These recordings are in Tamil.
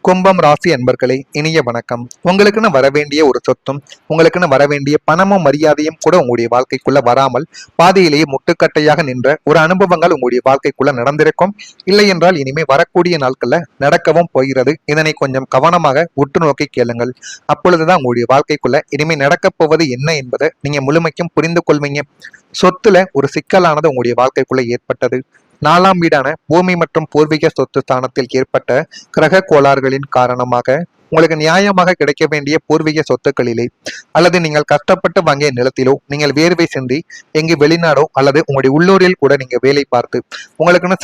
கும்பம் ராசி அன்பர்களே, இனிய வணக்கம். உங்களுக்குன்னு வரவேண்டிய ஒரு சொத்தும் உங்களுக்குன்னு வரவேண்டிய பணமும் மரியாதையும் கூட உங்களுடைய வாழ்க்கைக்குள்ள வராமல் பாதியிலேயே முட்டுக்கட்டையாக நின்ற ஒரு அனுபவங்கள் உங்களுடைய வாழ்க்கைக்குள்ள நடந்திருக்கும். இல்லை என்றால் இனிமே வரக்கூடிய நாட்கள்ல நடக்கவும் போகிறது. இதனை கொஞ்சம் கவனமாக உற்று நோக்கி கேளுங்கள். அப்பொழுதுதான் உங்களுடைய வாழ்க்கைக்குள்ள இனிமே நடக்கப் போவது என்ன என்பதை நீங்க முழுமைக்கும் புரிந்து கொள்வீங்க. சொத்துல ஒரு சிக்கலானது உங்களுடைய வாழ்க்கைக்குள்ள ஏற்பட்டது. நாலாம் வீடான பூமி மற்றும் பூர்வீக சொத்து ஸ்தானத்தில் ஏற்பட்ட கிரக கோளாறுகளின் காரணமாக உங்களுக்கு நியாயமாக கிடைக்க வேண்டிய பூர்வீக சொத்துக்களிலே அல்லது நீங்கள் கஷ்டப்பட்டு வாங்கிய நிலத்திலோ நீங்கள் வேர்வை சிந்தி எங்கு வெளிநாடோ அல்லது உங்களுடைய உள்ளூரில் கூட நீங்க வேலை பார்த்து உங்களுக்குன்னு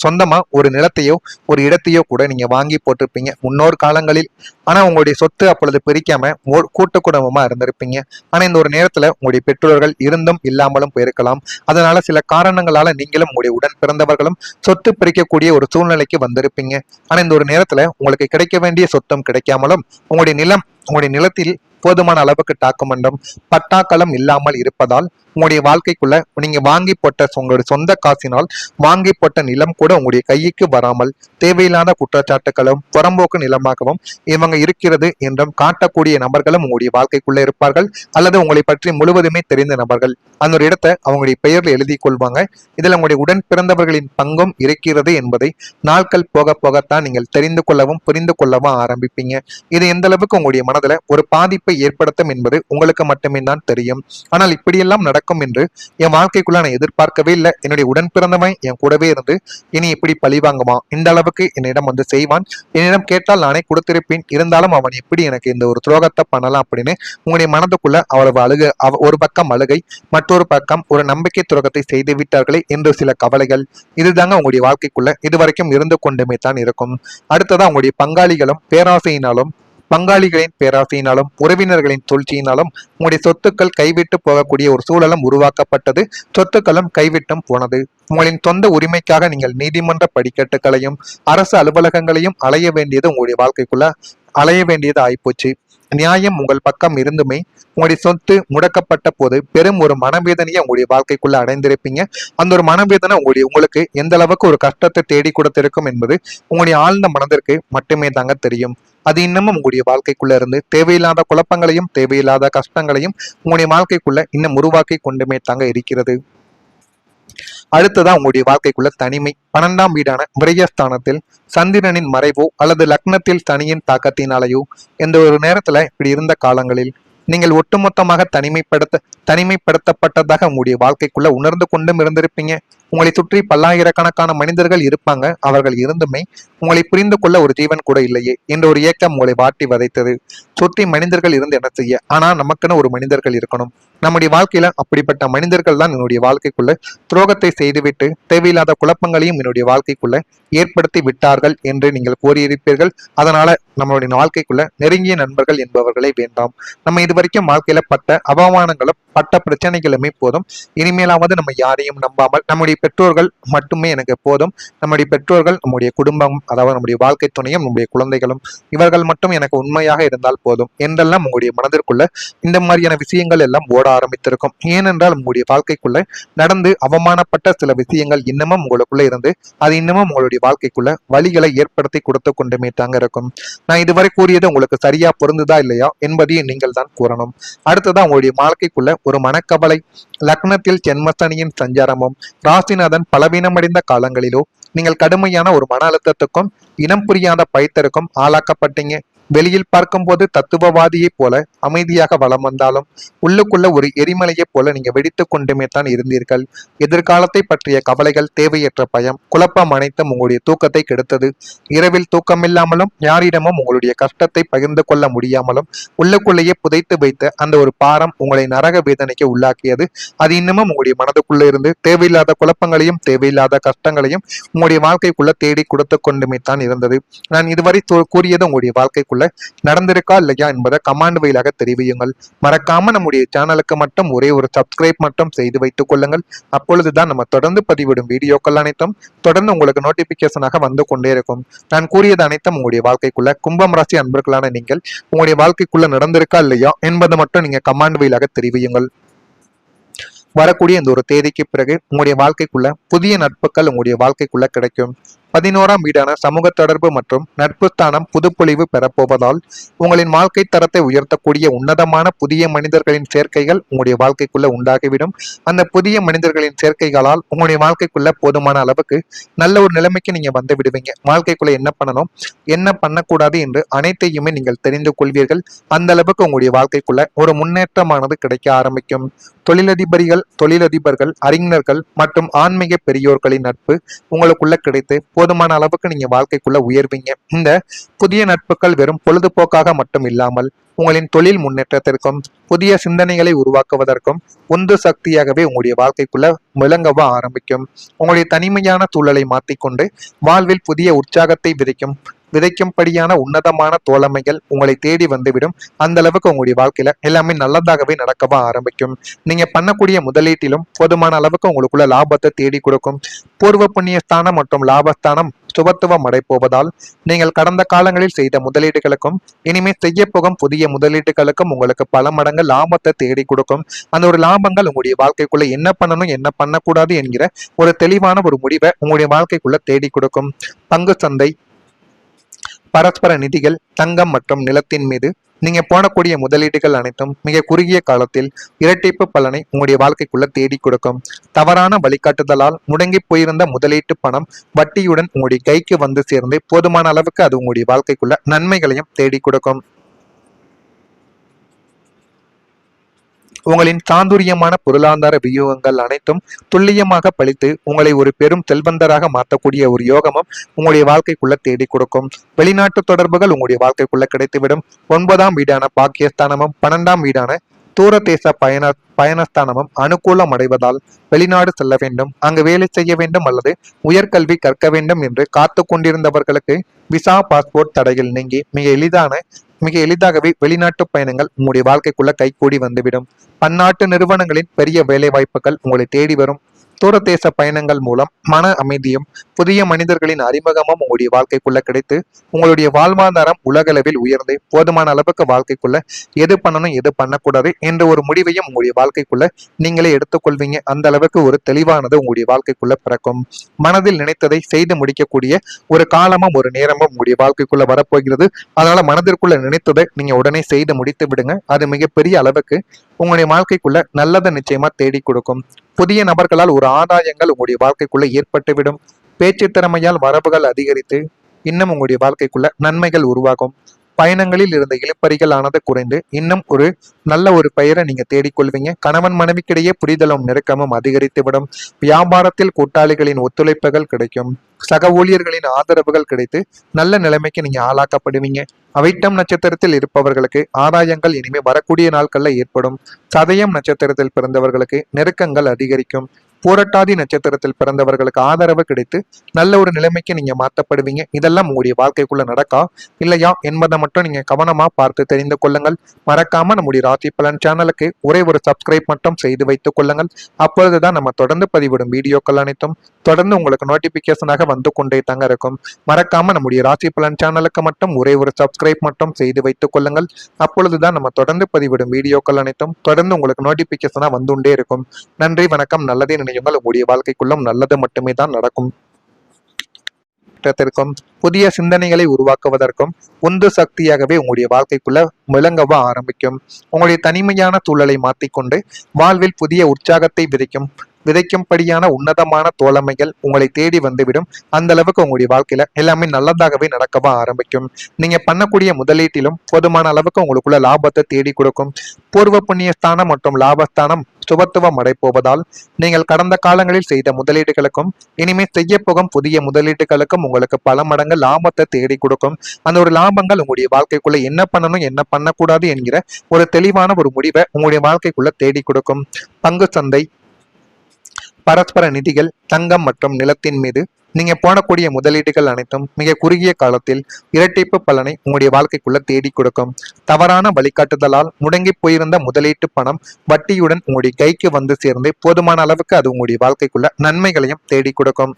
சொந்தமா ஒரு நிலத்தையோ ஒரு இடத்தையோ கூட நீங்க வாங்கி போட்டிருப்பீங்க முன்னோர் காலங்களில். ஆனா உங்களுடைய சொத்து அப்பொழுது பிரிக்காம கூட்டு குடும்பமா இருந்திருப்பீங்க. ஆனா இந்த ஒரு நேரத்துல உங்களுடைய பெற்றோர்கள் இருந்தும் இல்லாமலும் போயிருக்கலாம். அதனால சில காரணங்களால நீங்களும் உங்களுடைய உடன் பிறந்தவர்களும் சொத்து பிரிக்கக்கூடிய ஒரு சூழ்நிலைக்கு வந்திருப்பீங்க. ஆனா இந்த ஒரு நேரத்துல உங்களுக்கு கிடைக்க வேண்டிய சொத்தும் கிடைக்காமலும் உங்களுடைய நிலத்தில் போதுமான அளவுக்கு டாக்குமண்டம் பட்டாக்களம் இல்லாமல் இருப்பதால் உங்களுடைய வாழ்க்கைக்குள்ள நீங்க வாங்கி போட்ட உங்களுடைய சொந்த காசினால் வாங்கி போட்ட நிலம் கூட உங்களுடைய கைக்கு வராமல் தேவையில்லாத குற்றச்சாட்டுகளும் புறம்போக்கு நிலமாகவும் இவங்க இருக்கிறது என்றும் காட்டக்கூடிய நபர்களும் உங்களுடைய வாழ்க்கைக்குள்ள இருப்பார்கள். அல்லது உங்களை பற்றி முழுவதுமே தெரிந்த நபர்கள் அந்த ஒரு இடத்தை அவங்களுடைய பெயர்ல எழுதி கொள்வாங்க. இதுல உங்களுடைய உடன் பிறந்தவர்களின் பங்கும் இருக்கிறது என்பதை நாட்கள் போக போகத்தான் நீங்கள் தெரிந்து கொள்ளவும் புரிந்து கொள்ளவும் ஆரம்பிப்பீங்க. இது எந்த அளவுக்கு உங்களுடைய மனதுல ஒரு பாதிப்பை ஏற்படுத்தும் என்பது உங்களுக்கு மட்டுமே தான் தெரியும். ஆனால் இப்படியெல்லாம் நடக்கும் என்று என் வாழ்க்கைக்குள்ள நான் எதிர்பார்க்கவே இல்லை. என்னுடைய உடன் பிறந்தவன் என் கூடவே இருந்து இனி இப்படி பழி வாங்குமா, இந்த அளவுக்கு என்னிடம் வந்து செய்வான், என்னிடம் கேட்டால் நானே கொடுத்திருப்பேன், இருந்தாலும் அவன் எப்படி எனக்கு இந்த ஒரு துரோகத்தை பண்ணலாம் அப்படின்னு உங்களுடைய மனதுக்குள்ள அவ்வளவு ஒரு பக்கம் அழுகை, மற்றொரு பக்கம் ஒரு நம்பிக்கை துரோகத்தை செய்து விட்டார்களே என்று சில கவலைகள். இதுதாங்க உங்களுடைய வாழ்க்கைக்குள்ள இதுவரைக்கும் இருந்து கொண்டுமே தான் இருக்கும். அடுத்ததான் உங்களுடைய பங்காளிகளின் பேராசையினாலும் உறவினர்களின் சூழ்ச்சியினாலும் உங்களுடைய சொத்துக்கள் கைவிட்டு போகக்கூடிய ஒரு சூழலும் உருவாக்கப்பட்டது. சொத்துக்களும் கைவிட்டும் போனது. உங்களின் சொந்த உரிமைக்காக நீங்கள் நீதிமன்ற படிக்கட்டுகளையும் அரசு அலுவலகங்களையும் அலைய வேண்டியது ஆயிப்போச்சு. நியாயம் உங்கள் பக்கம் இருந்துமே உங்களுடைய சொத்து முடக்கப்பட்ட போது பெரும் ஒரு மனவேதனையை உங்களுடைய வாழ்க்கைக்குள்ள அடைந்திருப்பீங்க. அந்த ஒரு மனவேதனை உங்களுக்கு எந்த அளவுக்கு ஒரு கஷ்டத்தை தேடி கொடுத்திருக்கும் என்பது உங்களுடைய ஆழ்ந்த மனதிற்கு மட்டுமே தாங்க தெரியும். அது இன்னமும் உங்களுடைய வாழ்க்கைக்குள்ள இருந்து தேவையில்லாத குழப்பங்களையும் தேவையில்லாத கஷ்டங்களையும் உங்களுடைய வாழ்க்கைக்குள்ள இன்னும் உருவாக்கி கொண்டுமே தாங்க இருக்கிறது. அடுத்ததான் உங்களுடைய வாழ்க்கைக்குள்ள தனிமை. 12ஆம் வீடான விரயஸ்தானத்தில் சந்திரனின் மறைவோ அல்லது லக்னத்தில் சனியின் தாக்கத்தினாலேயோ எந்த ஒரு நேரத்துல இப்படி இருந்த காலங்களில் நீங்கள் ஒட்டுமொத்தமாக தனிமைப்படுத்தப்பட்டதாக உங்களுடைய வாழ்க்கைக்குள்ள உணர்ந்து கொண்டும் இருந்திருப்பீங்க. உங்களை சுற்றி பல்லாயிரக்கணக்கான மனிதர்கள் இருப்பாங்க. அவர்கள் இருந்துமே உங்களை புரிந்து கொள்ள ஒரு ஜீவன் கூட இல்லையே என்ற ஒரு ஏக்கம் உங்களை வாட்டி வதைத்தது. சுற்றி மனிதர்கள் இருந்து என்ன செய்ய, ஆனா நமக்குன்னு ஒரு மனிதர்கள் இருக்கணும். நம்முடைய வாழ்க்கையில அப்படிப்பட்ட மனிதர்கள் தான் என்னுடைய வாழ்க்கைக்குள்ள துரோகத்தை செய்துவிட்டு தேவையில்லாத குழப்பங்களையும் என்னுடைய வாழ்க்கைக்குள்ள ஏற்படுத்தி விட்டார்கள் என்று நீங்கள் கூறியிருப்பீர்கள். அதனால நம்மளுடைய வாழ்க்கைக்குள்ள நெருங்கிய நண்பர்கள் என்பவர்களே வேண்டாம். நம்ம இதுவரைக்கும் வாழ்க்கையில பட்ட அவமானங்களும் பட்ட பிரச்சனைகளுமே போதும். இனிமேலாவது நம்ம யாரையும் நம்பாமல் நம்முடைய பெற்றோர்கள் மட்டுமே எனக்கு போதும். நம்முடைய பெற்றோர்கள், நம்முடைய குடும்பம், அதாவது நம்முடைய வாழ்க்கை துணையும் நம்முடைய குழந்தைகளும் இவர்கள் மட்டும் எனக்கு உண்மையாக இருந்தால் போதும் என்றெல்லாம் உங்களுடைய மனதிற்குள்ள இந்த மாதிரியான விஷயங்கள் எல்லாம் ஓட ஆரம்பித்திருக்கும். ஏனென்றால் உங்களுடைய வாழ்க்கைக்குள்ள நடந்து அவமானப்பட்ட சில விஷயங்கள் இன்னமும் உங்களுக்குள்ள இருந்து அது இன்னமும் உங்களுடைய வாழ்க்கைக்குள்ள வழிகளை ஏற்படுத்தி கொடுத்து கொண்டுமே தாங்க இருக்கும். நான் இதுவரை கூறியது உங்களுக்கு சரியா பொருந்துதா இல்லையா என்பதையும் நீங்கள் தான் கூறணும். அடுத்ததான் உங்களுடைய வாழ்க்கைக்குள்ள ஒரு மனக்கவலை. லக்னத்தில் ஜென்மசனியின் சஞ்சாரமும் ராசிநாதன் பலவீனமடைந்த காலங்களிலோ நீங்கள் கடுமையான ஒரு மன அழுத்தத்துக்கும் இனம் புரியாத பயத்திற்கும் ஆளாக்கப்பட்டீங்க. வெளியில் பார்க்கும்போது தத்துவவாதியை போல அமைதியாக வலம் வந்தாலும் உள்ளுக்குள்ள ஒரு எரிமலையை போல நீங்க வெடித்து கொண்டுமே தான் இருந்தீர்கள். எதிர்காலத்தை பற்றிய கவலைகள், தேவையற்ற பயம், குழப்பம் அனைத்தும் உங்களுடைய தூக்கத்தை கெடுத்தது. இரவில் தூக்கமில்லாமலும் யாரிடமும் உங்களுடைய கஷ்டத்தை பகிர்ந்து கொள்ள முடியாமலும் உள்ளுக்குள்ளேயே புதைத்து வைத்த அந்த ஒரு பாரம் உங்களை நரக வேதனைக்கு உள்ளாக்கியது. அது இன்னமும் உங்களுடைய மனதுக்குள்ள இருந்து தேவையில்லாத குழப்பங்களையும் தேவையில்லாத கஷ்டங்களையும் உங்களுடைய வாழ்க்கைக்குள்ள தேடி கொடுத்து கொண்டுமே தான் இருந்தது. நான் இதுவரை கூறியது உங்களுடைய வாழ்க்கைக்குள்ள நடந்திருக்கா இல்லையா என்பதை கமாண்ட் வழியாக தெரிவியுங்கள். மறக்காம நம்முடைய சேனலுக்கு மட்டும் ஒரே ஒரு சப்ஸ்கிரைப் மட்டும் செய்து வைத்துக் கொள்ளுங்கள். அப்பொழுதுதான் நம்ம தொடர்ந்து பதிவிடும் வீடியோக்கள் அனைத்தும் தொடர்ந்து உங்களுக்கு நோட்டிபிகேஷனாக வந்து கொண்டே இருக்கும். நான் கூறியது அனைத்தும் உங்களுடைய வாழ்க்கைக்குள்ள கும்பம் ராசி அன்பர்களான நீங்கள் உங்களுடைய வாழ்க்கைக்குள்ள நடந்திருக்கா இல்லையா என்பதை மட்டும் நீங்க கமாண்ட் வழியாக தெரிவியுங்கள். வரக்கூடிய இந்த ஒரு தேதிக்கு பிறகு உங்களுடைய வாழ்க்கைக்குள்ள புதிய நட்புகள் உங்களுடைய வாழ்க்கைக்குள்ள கிடைக்கும். 11ஆம் வீடான சமூக தொடர்பு மற்றும் நட்பு ஸ்தானம் புதுப்பொலிவு பெறப்போவதால் உங்களின் வாழ்க்கை தரத்தை உயர்த்தக்கூடிய உன்னதமான புதிய மனிதர்களின் சேர்க்கைகள் உங்களுடைய வாழ்க்கைக்குள்ள உண்டாகிவிடும். அந்த புதிய மனிதர்களின் சேர்க்கைகளால் உங்களுடைய வாழ்க்கைக்குள்ள போதுமான அளவுக்கு நல்ல ஒரு நிலைமைக்கு நீங்க வந்து விடுவீங்க. வாழ்க்கைக்குள்ள என்ன பண்ணணும், என்ன பண்ணக்கூடாது என்று அனைத்தையுமே நீங்கள் தெரிந்து கொள்வீர்கள். அந்த அளவுக்கு உங்களுடைய வாழ்க்கைக்குள்ள ஒரு முன்னேற்றமானது கிடைக்க ஆரம்பிக்கும். தொழிலதிபர்கள், அறிஞர்கள் மற்றும் ஆன்மீக பெரியோர்களின் நட்பு உங்களுக்குள்ள கிடைத்து போதுமான அளவுக்கு நீங்க வாழ்க்கைக்குள்ள உயர்வீங்க. இந்த புதிய நட்புகள் வெறும் பொழுதுபோக்காக மட்டும் இல்லாமல் உங்களின் தொழில் முன்னேற்றத்திற்கும் புதிய சிந்தனைகளை உருவாக்குவதற்கும் உந்து சக்தியாகவே உங்களுடைய வாழ்க்கைக்குள்ள விளங்கவ ஆரம்பிக்கும். உங்களுடைய தனிமையான சூழலை மாற்றிக்கொண்டு வாழ்வில் புதிய உற்சாகத்தை விதைக்கும்படியான உன்னதமான தோழமைகள் உங்களை தேடி வந்துவிடும். அந்த அளவுக்கு உங்களுடைய வாழ்க்கையில எல்லாமே நல்லதாகவே நடக்கவா ஆரம்பிக்கும். நீங்க பண்ணக்கூடிய முதலீட்டிலும் போதுமான அளவுக்கு உங்களுக்குள்ள லாபத்தை தேடி கொடுக்கும். பூர்வ புண்ணிய ஸ்தானம் மற்றும் லாபஸ்தானம் சுபத்துவம் அடைப்போவதால் நீங்கள் கடந்த காலங்களில் செய்த முதலீடுகளுக்கும் இனிமே செய்ய போகும் புதிய முதலீடுகளுக்கும் உங்களுக்கு பல மடங்கு லாபத்தை தேடி கொடுக்கும். அந்த ஒரு லாபங்கள் உங்களுடைய வாழ்க்கைக்குள்ள என்ன பண்ணணும், என்ன பண்ணக்கூடாது என்கிற ஒரு தெளிவான ஒரு முடிவை உங்களுடைய வாழ்க்கைக்குள்ள தேடி கொடுக்கும். பங்கு சந்தை, பரஸ்பர நிதிகள், தங்கம் மற்றும் நிலத்தின் மீது நீங்க போடக்கூடிய முதலீடுகள் அனைத்தும் மிக குறுகிய காலத்தில் இரட்டிப்பு பலனை உங்களுடைய வாழ்க்கைக்குள்ள தேடி கொடுக்கும். தவறான வழிகாட்டுதலால் முடங்கி போயிருந்த முதலீட்டு பணம் வட்டியுடன் உங்களுடைய கைக்கு வந்து சேர்ந்து போதுமான அளவுக்கு அது உங்களுடைய வாழ்க்கைக்குள்ள நன்மைகளையும் தேடி கொடுக்கும். உங்களின் சாதுரியமான பொருளாதார வியூகங்கள் அனைத்தும் துல்லியமாக பழித்து உங்களை ஒரு பெரும் செல்வந்தராக மாற்றக்கூடிய ஒரு யோகமும் உங்களுடைய வாழ்க்கைக்குள்ள தேடி கொடுக்கும். வெளிநாட்டு தொடர்புகள் உங்களுடைய வாழ்க்கைக்குள்ள கிடைத்துவிடும். 9ஆம் வீடான பாக்கியஸ்தானமும் 12ஆம் வீடான தூர தேச பயணஸ்தானமும் அனுகூலம் அடைவதால் வெளிநாடு செல்ல வேண்டும், அங்கு வேலை செய்ய வேண்டும் அல்லது உயர்கல்வி கற்க வேண்டும் என்று காத்து கொண்டிருந்தவர்களுக்கு விசா பாஸ்போர்ட் தடைகள் நீங்கி மிக எளிதாகவே வெளிநாட்டு பயணங்கள் உங்களுடைய வாழ்க்கைக்குள்ள கைகூடி வந்துவிடும். பன்னாட்டு நிறுவனங்களின் பெரிய வேலை வாய்ப்புகள் உங்களை தேடி வரும். தூரதேச பயணங்கள் மூலம் மன அமைதியும் புதிய மனிதர்களின் அறிமுகமும் உங்களுடைய வாழ்க்கைக்குள்ள கிடைத்து உங்களுடைய வாழ்வாதாரம் உலகளவில் உயர்ந்து போதுமான அளவுக்கு வாழ்க்கைக்குள்ள எது பண்ணணும் எது பண்ணக்கூடாது என்ற ஒரு முடிவையும் உங்களுடைய வாழ்க்கைக்குள்ள நீங்களே எடுத்துக்கொள்வீங்க. அந்த அளவுக்கு ஒரு தெளிவானது உங்களுடைய வாழ்க்கைக்குள்ள பிறக்கும். மனதில் நினைத்ததை செய்து முடிக்கக்கூடிய ஒரு காலமும் ஒரு நேரமும் உங்களுடைய வாழ்க்கைக்குள்ள வரப்போகிறது. அதனால மனதிற்குள்ள நினைத்ததை நீங்க உடனே செய்து முடித்து விடுங்க. அது மிகப்பெரிய அளவுக்கு உங்களுடைய வாழ்க்கைக்குள்ள நல்லதை நிச்சயமா தேடி கொடுக்கும். புதிய நபர்களால் ஒரு ஆதாயங்கள் உங்களுடைய வாழ்க்கைக்குள்ள ஏற்பட்டுவிடும். பேச்சு திறமையால் வரவுகள் அதிகரித்து இன்னும் உங்களுடைய வாழ்க்கைக்குள்ள நன்மைகள் உருவாகும். பயணங்களில் இருந்த இழுப்பறிகள் ஆனது குறைந்து இன்னும் ஒரு நல்ல ஒரு பெயரை நீங்க தேடிக்கொள்வீங்க. கணவன் மனைவிக்கிடையே புரிதலும் நெருக்கமும் அதிகரித்துவிடும். வியாபாரத்தில் கூட்டாளிகளின் ஒத்துழைப்புகள் கிடைக்கும். சக ஊழியர்களின் ஆதரவுகள் கிடைத்து நல்ல நிலைமைக்கு நீங்க ஆளாக்கப்படுவீங்க. அவிட்டம் நட்சத்திரத்தில் இருப்பவர்களுக்கு ஆதாயங்கள் இனிமே வரக்கூடிய நாட்கள்ல ஏற்படும். சதயம் நட்சத்திரத்தில் பிறந்தவர்களுக்கு நெருக்கங்கள் அதிகரிக்கும். பூரட்டாதி நட்சத்திரத்தில் பிறந்தவர்களுக்கு ஆதரவு கிடைத்து நல்ல ஒரு நிலைமைக்கு நீங்க மாற்றப்படுவீங்க. இதெல்லாம் உங்களுடைய வாழ்க்கைக்குள்ள நடக்கா இல்லையா என்பதை மட்டும் நீங்க கவனமா பார்த்து தெரிந்து கொள்ளுங்கள். மறக்காம நம்முடைய ராசி பலன் சேனலுக்கு ஒரே ஒரு சப்ஸ்கிரைப் மட்டும் செய்து வைத்துக் கொள்ளுங்கள். அப்பொழுதுதான் நம்ம தொடர்ந்து பதிவிடும் வீடியோக்கள் அனைத்தும் தொடர்ந்து உங்களுக்கு நோட்டிபிகேஷனாக வந்து கொண்டே தாங்க இருக்கும். மறக்காம நம்முடைய ராசி பலன் சேனலுக்கு மட்டும் ஒரே ஒரு சப்ஸ்கிரைப் மட்டும் செய்து வைத்துக் கொள்ளுங்கள். அப்பொழுதுதான் நம்ம தொடர்ந்து பதிவிடும் வீடியோக்கள் அனைத்தும் தொடர்ந்து உங்களுக்கு நோட்டிபிகேஷனா வந்துட்டே இருக்கும். நன்றி, வணக்கம். நல்லதே நினையுங்கள். உங்களுடைய வாழ்க்கைக்குள்ளும் நல்லது மட்டுமே தான் நடக்கும். புதிய சிந்தனைகளை உருவாக்குவதற்கும் உந்து சக்தியாகவே உங்களுடைய வாழ்க்கைக்குள்ள விளங்கவ ஆரம்பிக்கும். உங்களுடைய தனிமையான சூழலை மாற்றிக்கொண்டு வாழ்வில் புதிய உற்சாகத்தை விதைக்கும்படியான உன்னதமான தோழமைகள் உங்களை தேடி வந்துவிடும். அந்த அளவுக்கு உங்களுடைய வாழ்க்கையில எல்லாமே நல்லதாகவே நடக்கவா ஆரம்பிக்கும். நீங்க பண்ணக்கூடிய முதலீட்டிலும் போதுமான அளவுக்கு உங்களுக்குள்ள லாபத்தை தேடி கொடுக்கும். பூர்வ புண்ணிய ஸ்தானம் மற்றும் லாபஸ்தானம் சுபத்துவம் அடைப்போவதால் நீங்கள் கடந்த காலங்களில் செய்த முதலீடுகளுக்கும் இனிமே செய்ய போகும் புதிய முதலீடுகளுக்கும் உங்களுக்கு பல மடங்கு லாபத்தை தேடி கொடுக்கும். அந்த ஒரு லாபங்கள் உங்களுடைய வாழ்க்கைக்குள்ள என்ன பண்ணணும் என்ன பண்ணக்கூடாது என்கிற ஒரு தெளிவான ஒரு முடிவை உங்களுடைய வாழ்க்கைக்குள்ள தேடி கொடுக்கும். பங்கு சந்தை, பரஸ்பர நிதிகள், தங்கம் மற்றும் நிலத்தின் மீது நீங்க போடக்கூடிய முதலீடுகள் அனைத்தும் மிக குறுகிய காலத்தில் இரட்டிப்பு பலனை உங்களுடைய வாழ்க்கைக்குள்ள தேடி கொடுக்கும். தவறான வழிகாட்டுதலால் முடங்கி போயிருந்த முதலீட்டு பணம் வட்டியுடன் உங்களுடைய கைக்கு வந்து சேர்ந்து போதுமான அளவுக்கு அது உங்களுடைய வாழ்க்கைக்குள்ள நன்மைகளையும் தேடி கொடுக்கும்.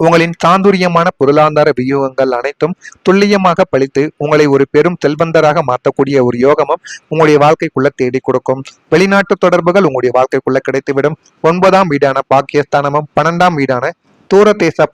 உங்களின் சாதுரியமான பொருளாதார வியூகங்கள் அனைத்தும் துல்லியமாக பழித்து உங்களை ஒரு பெரும் செல்வந்தராக மாற்றக்கூடிய ஒரு யோகமும் உங்களுடைய வாழ்க்கைக்குள்ள தேடி கொடுக்கும். வெளிநாட்டு தொடர்புகள் உங்களுடைய வாழ்க்கைக்குள்ள கிடைத்துவிடும். 9ஆம் வீடான பாக்கியஸ்தானமும் 12ஆம் வீடான தூரதேச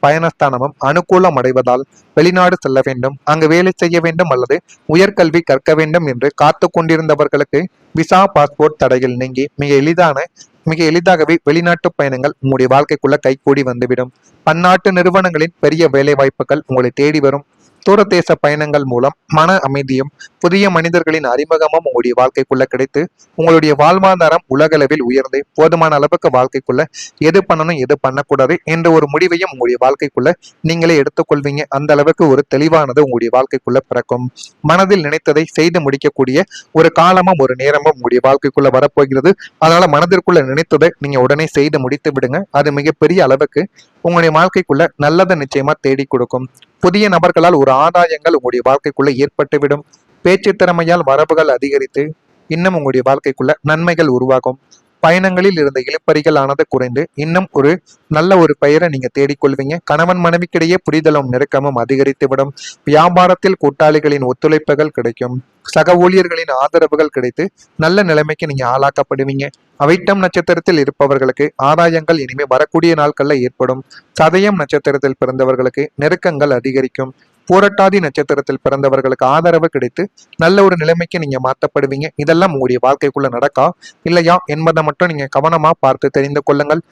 பயணஸ்தானமும் அனுகூலம் அடைவதால் வெளிநாடு செல்ல வேண்டும், அங்கு வேலை செய்ய வேண்டும் அல்லது உயர்கல்வி கற்க வேண்டும் என்று காத்து கொண்டிருந்தவர்களுக்கு விசா பாஸ்போர்ட் தடைகள் நீங்கி மிக எளிதாகவே வெளிநாட்டு பயணங்கள் உங்களுடைய வாழ்க்கைக்குள்ள கைகூடி வந்துவிடும். பன்னாட்டு நிறுவனங்களின் பெரிய வேலை வாய்ப்புகள் உங்களை தேடி வரும். தூரதேச பயணங்கள் மூலம் மன அமைதியும் புதிய மனிதர்களின் அறிமுகமும் உங்களுடைய வாழ்க்கைக்குள்ள கிடைத்து உங்களுடைய வாழ்வாதாரம் உலகளவில் உயர்ந்து போதுமான அளவுக்கு வாழ்க்கைக்குள்ள எது பண்ணணும் எது பண்ணக்கூடாது என்ற ஒரு முடிவையும் உங்களுடைய வாழ்க்கைக்குள்ள நீங்களே எடுத்துக்கொள்வீங்க. அந்த அளவுக்கு ஒரு தெளிவானது உங்களுடைய வாழ்க்கைக்குள்ள பிறக்கும். மனதில் நினைத்ததை செய்து முடிக்கக்கூடிய ஒரு காலமும் ஒரு நேரமும் உங்களுடைய வாழ்க்கைக்குள்ள வரப்போகிறது. அதனால மனதிற்குள்ள நினைத்ததை நீங்க உடனே செய்து முடித்து விடுங்க. அது மிகப்பெரிய அளவுக்கு உங்களுடைய வாழ்க்கைக்குள்ள நல்லதை நிச்சயமா தேடி கொடுக்கும். புதிய நபர்களால் ஒரு ஆதாயங்கள் உங்களுடைய வாழ்க்கைக்குள்ள ஏற்பட்டுவிடும். பேச்சு திறமையால் வரவுகள் அதிகரித்து இன்னும் உங்களுடைய வாழ்க்கைக்குள்ள நன்மைகள் உருவாகும். பயணங்களில் இருந்த இழுப்பறிகள் ஆனது குறைந்து இன்னும் ஒரு நல்ல ஒரு பெயரை நீங்க தேடிக்கொள்வீங்க. கணவன் மனைவிக்கிடையே புரிதலும் நெருக்கமும் அதிகரித்து விடும். வியாபாரத்தில் கூட்டாளிகளின் ஒத்துழைப்புகள் கிடைக்கும். சக ஊழியர்களின் ஆதரவுகள் கிடைத்து நல்ல நிலைமைக்கு நீங்க ஆளாக்கப்படுவீங்க. அவிட்டம் நட்சத்திரத்தில் இருப்பவர்களுக்கு ஆதாயங்கள் இனிமே வரக்கூடிய நாட்கள்ல ஏற்படும். சதயம் நட்சத்திரத்தில் பிறந்தவர்களுக்கு நெருக்கங்கள் அதிகரிக்கும். பூரட்டாதி நட்சத்திரத்தில் பிறந்தவர்களுக்கு ஆதரவு கிடைத்து நல்ல ஒரு நிலைமைக்கு நீங்க மாற்றப்படுவீங்க. இதெல்லாம் உங்களுடைய வாழ்க்கைக்குள்ள நடக்கா இல்லையா என்பதை மட்டும் நீங்க கவனமா பார்த்து தெரிந்து கொள்ளுங்கள்.